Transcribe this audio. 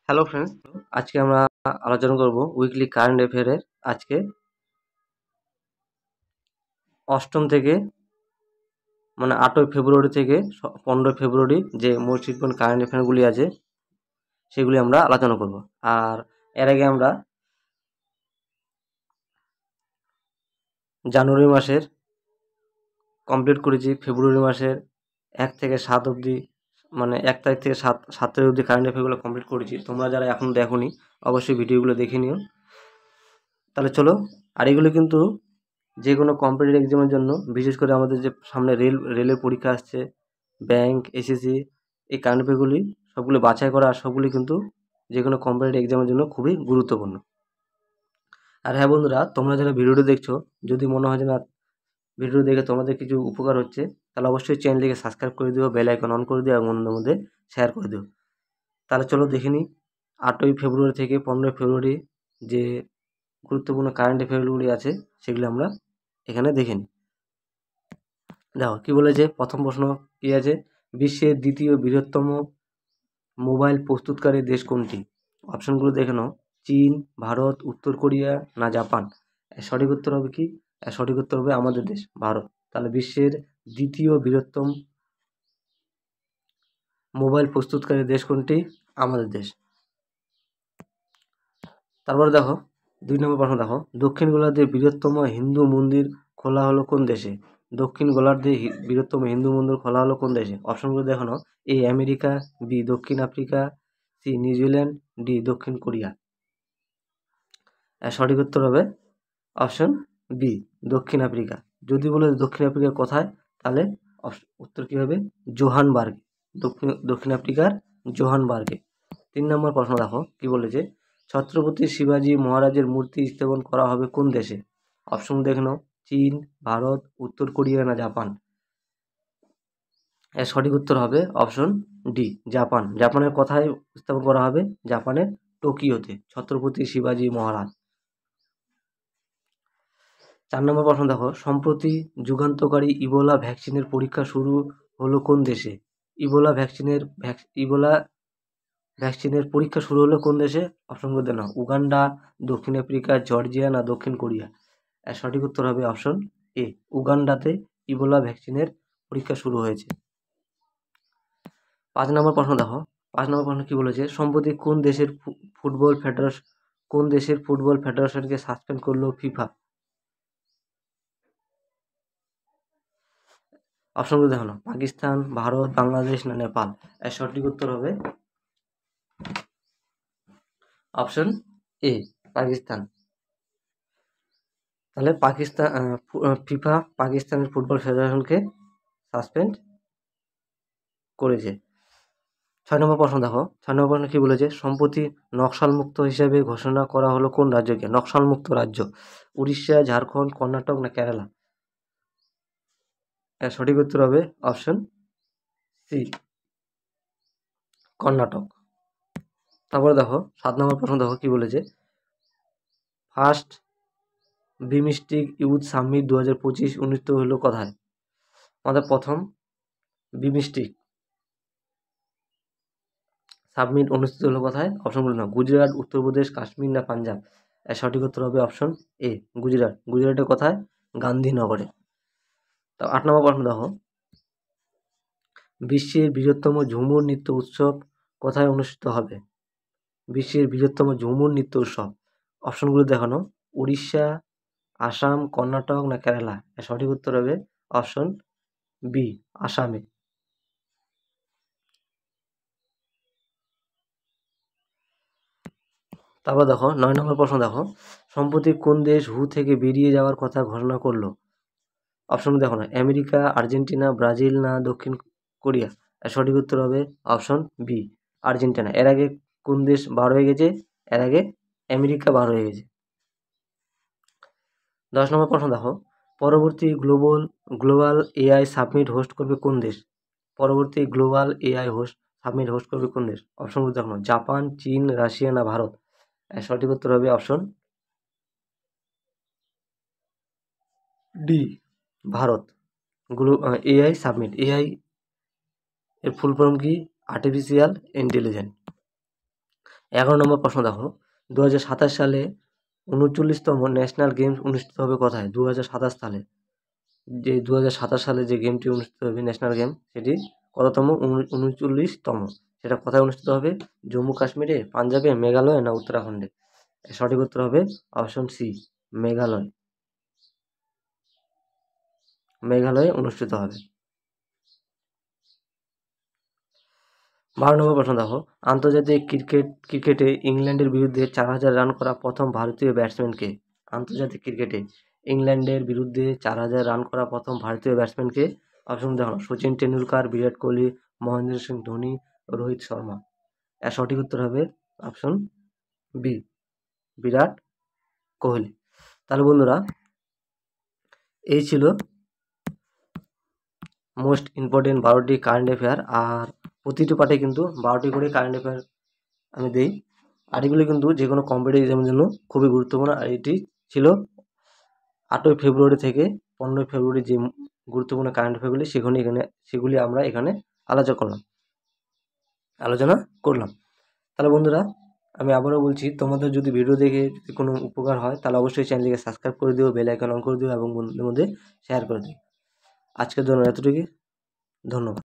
Hello friends, আজকে আমরা আলোচনা করব উইকলি কারেন্ট অ্যাফেয়ারের। আজকে অষ্টম থেকে 8ই ফেব্রুয়ারি থেকে 15ই ফেব্রুয়ারি যে মোস্ট ইম্পর্টেন্ট কারেন্ট অ্যাফেয়ারগুলি আছে সেগুলি আমরা আলোচনা করব। আর এর আগে আমরা জানুয়ারি মাসের কমপ্লিট করেছি, ফেব্রুয়ারি মাসের 1 থেকে 7 অবধি, 1 তারিখ থেকে 7 তারিখ অবধি কারেন্ট অ্যাফেয়ারগুলো কমপ্লিট করেছি। তোমরা যারা এখন দেখোনি অবশ্যই ভিডিওগুলো দেখে নিও। তাহলে চলো, আর এগুলো কিন্তু যে কোনো কম্পিটিটিভ এক্সামের জন্য, বিশেষ করে আমাদের যে সামনে রেলের পরীক্ষা আসছে, ব্যাংক, এসএসসি, এই কারেন্ট অ্যাফেয়ারগুলি সবগুলো বাছাই করা, আর সবগুলি কিন্তু যে কোনো কম্পিটিটিভ এক্সামের জন্য খুবই গুরুত্বপূর্ণ। আর হ্যাঁ বন্ধুরা, তোমরা যারা ভিডিওটি দেখছো, যদি মনে হয় যে না ভিডিও দেখে তোমাদের কিছু উপকার হচ্ছে, তাহলে অবশ্যই চ্যানেলটিকে সাবস্ক্রাইব করে দিও, বেল আইকন অন করে দিও এবং বন্ধুদের মধ্যে শেয়ার করে দিও। তাহলে চলো দেখে নিই 8ই ফেব্রুয়ারি থেকে 15ই ফেব্রুয়ারি যে গুরুত্বপূর্ণ কারেন্ট অ্যাফেয়ারগুলি আছে সেগুলো আমরা এখানে দেখে নিই। দেখো কি বলেছে, প্রথম প্রশ্ন কি আছে, বিশ্বের দ্বিতীয় বৃহত্তম মোবাইল প্রস্তুতকারী দেশ কোনটি? অপশনগুলো দেখে নাও, চীন, ভারত, উত্তর কোরিয়া না জাপান। সঠিক উত্তর হবে কি? সঠিক উত্তর হবে আমাদের দেশ, ভারত। তাহলে বিশ্বের দ্বিতীয় বৃহত্তম মোবাইল প্রস্তুতকারী দেশ কোনটি? আমাদের দেশ। তারপরে দেখো 2 নম্বর প্রশ্ন, দেখো দক্ষিণ গোলার্ধের বৃহত্তম হিন্দু মন্দির খোলা হলো কোন দেশে? দক্ষিণ গোলার্ধে বৃহত্তম হিন্দু মন্দির খোলা হলো কোন দেশে? অপশনগুলো দেখানো, এ আমেরিকা, বি দক্ষিণ আফ্রিকা, সি নিউজিল্যান্ড, ডি দক্ষিণ কোরিয়া। সঠিক উত্তর হবে অপশন বি দক্ষিণ আফ্রিকা। যদি বলে দক্ষিণ আফ্রিকার কোথায়, তাহলে উত্তর কী হবে? জোহানবার্গ, দক্ষিণ আফ্রিকার জোহানবার্গে। 3 নম্বর প্রশ্ন দেখো কি বলেছে, ছত্রপতি শিবাজী মহারাজের মূর্তি স্থাপন করা হবে কোন দেশে? অপশন দেখে নাও, চীন, ভারত, উত্তর কোরিয়া না জাপান। এর সঠিক উত্তর হবে অপশন ডি জাপান। জাপানের কোথায় স্থাপন করা হবে? জাপানের টোকিওতে, ছত্রপতি শিবাজী মহারাজ। 4 নম্বর প্রশ্ন দেখো, সম্প্রতি যুগান্তকারী ইবোলা ভ্যাকসিনের পরীক্ষা শুরু হলো কোন দেশে? ইবোলা ভ্যাকসিনের পরীক্ষা শুরু হলো কোন দেশে? অপশনগুলো দেন, উগান্ডা, দক্ষিণ আফ্রিকা, জর্জিয়া না দক্ষিণ কোরিয়া। এর সঠিক উত্তর হবে অপশন এ উগান্ডাতে ইবোলা ভ্যাকসিনের পরীক্ষা শুরু হয়েছে। 5 নম্বর প্রশ্ন দেখো, 5 নম্বর প্রশ্ন কি বলেছে, সম্প্রতি কোন দেশের ফুটবল ফেডারেশনকে সাসপেন্ড করলো ফিফা? অপশনগুলো দেখানো, পাকিস্তান, ভারত, বাংলাদেশ না নেপাল। এর সঠিক উত্তর হবে অপশন এ পাকিস্তান। তাহলে ফিফা পাকিস্তানের ফুটবল ফেডারেশনকে সাসপেন্ড করেছে। 6 নম্বর প্রশ্ন দেখো, 6 নম্বর প্রশ্ন কি বলেছে, সম্প্রতি নকশালমুক্ত হিসেবে ঘোষণা করা হলো কোন রাজ্যকে? নকশালমুক্ত রাজ্য, উড়িষ্যা, ঝাড়খণ্ড, কর্ণাটক না কেরালা। এর সঠিক উত্তর হবে অপশন সি কর্ণাটক। তারপরে দেখো 7 নম্বর প্রশ্ন দেখো কি বলেছে, ফার্স্ট বিমস্টেক ইউথ সামিট 2025 অনুষ্ঠিত হলো কোথায়? আমাদের প্রথম বিমস্টেক সাবমিট অনুষ্ঠিত হলো কোথায়? অপশনগুলো না, গুজরাট, উত্তরপ্রদেশ, কাশ্মীর না পাঞ্জাব। এর সঠিক উত্তর হবে অপশন এ গুজরাট। গুজরাটের কোথায়? গান্ধীনগরে। তো 8 নম্বর প্রশ্ন দেখো, বিশ্বের বৃহত্তম ঝুমুর নৃত্য উৎসব কোথায় অনুষ্ঠিত হবে? বিশ্বের বৃহত্তম ঝুমুর নৃত্য উৎসব। অপশনগুলো দেখানো, উড়িষ্যা, আসাম, কর্ণাটক না কেরালা। এর সঠিক উত্তর হবে অপশন বি আসামে। তারপর দেখো 9 নম্বর প্রশ্ন দেখো, সম্প্রতি কোন দেশ হু থেকে বেরিয়ে যাওয়ার কথা ঘোষণা করলো? অপশন দেখো না, আমেরিকা, আর্জেন্টিনা, ব্রাজিল না দক্ষিণ কোরিয়া। এর সঠিক উত্তর হবে অপশন বি আর্জেন্টিনা। এর আগে কোন দেশ বার হয়ে গেছে? এর আগে আমেরিকা বার হয়ে গেছে। 10 নম্বর প্রশ্ন দেখো, পরবর্তী গ্লোবাল এআই সাবমিট হোস্ট করবে কোন দেশ? পরবর্তী গ্লোবাল এআই সাবমিট হোস্ট করবে কোন দেশ? অপশনগুলো দেখো, জাপান, চীন, রাশিয়া না ভারত। এর সঠিক উত্তর হবে option D Bharat. AI submit, AI এর ফুল ফর্ম কি? Artificial intelligence. 11 নম্বর প্রশ্ন দেখো, 2027 সালে 39তম ন্যাশনাল গেমস অনুষ্ঠিত হবে কোথায়? 2027 সালে যে 2027 সালে যে গেমটি অনুষ্ঠিত হবে ন্যাশনাল গেম, সেটি কততম? 39তম। সেটা কোথায় অনুষ্ঠিত হবে? জম্মু কাশ্মীরে, পাঞ্জাবে, মেঘালয় না উত্তরাখণ্ডে? সঠিক উত্তর হবে অপশন সি, মেঘালয়। মেঘালয়ে অনুষ্ঠিত হবে। 12 নম্বর প্রশ্ন দেখো, আন্তর্জাতিক ক্রিকেটে ইংল্যান্ডের বিরুদ্ধে 4000 রান করা প্রথম ভারতীয় ব্যাটসম্যান কে? আন্তর্জাতিক ক্রিকেটে ইংল্যান্ডের বিরুদ্ধে 4000 রান করা প্রথম ভারতীয় ব্যাটসম্যান কে? অপশন দেখো, সচিন টেন্ডুলকার, বিরাট কোহলি, মহেন্দ্র সিং ধোনি, রোহিত শর্মা। এর সঠিক উত্তর হবে অপশন বি, বিরাট কোহলি। তাহলে বন্ধুরা, এই ছিল মোস্ট ইম্পর্টেন্ট 12টি কারেন্ট অ্যাফেয়ার। আর প্রতিটি পার্টে কিন্তু 12টি করে কারেন্ট অ্যাফেয়ার আমি দিই। আর এগুলো কিন্তু যে কোনো কম্পিটিটিভ এক্সামের জন্য খুবই গুরুত্বপূর্ণ। আর এটি ছিল 8ই ফেব্রুয়ারি থেকে 15ই ফেব্রুয়ারি যে গুরুত্বপূর্ণ কারেন্ট অ্যাফেয়ারগুলি সেগুলি আমরা এখানে আলোচনা করলাম। তাহলে বন্ধুরা, আমি আবারও বলছি, তোমাদের যদি ভিডিও দেখে যদি কোনো উপকার হয় তাহলে অবশ্যই চ্যানেলটিকে সাবস্ক্রাইব করে দিও, বেল আইকন অন করে দিও এবং বন্ধুদের মধ্যে শেয়ার করে দিও। আজকের জন্য এতটুকুই। ধন্যবাদ।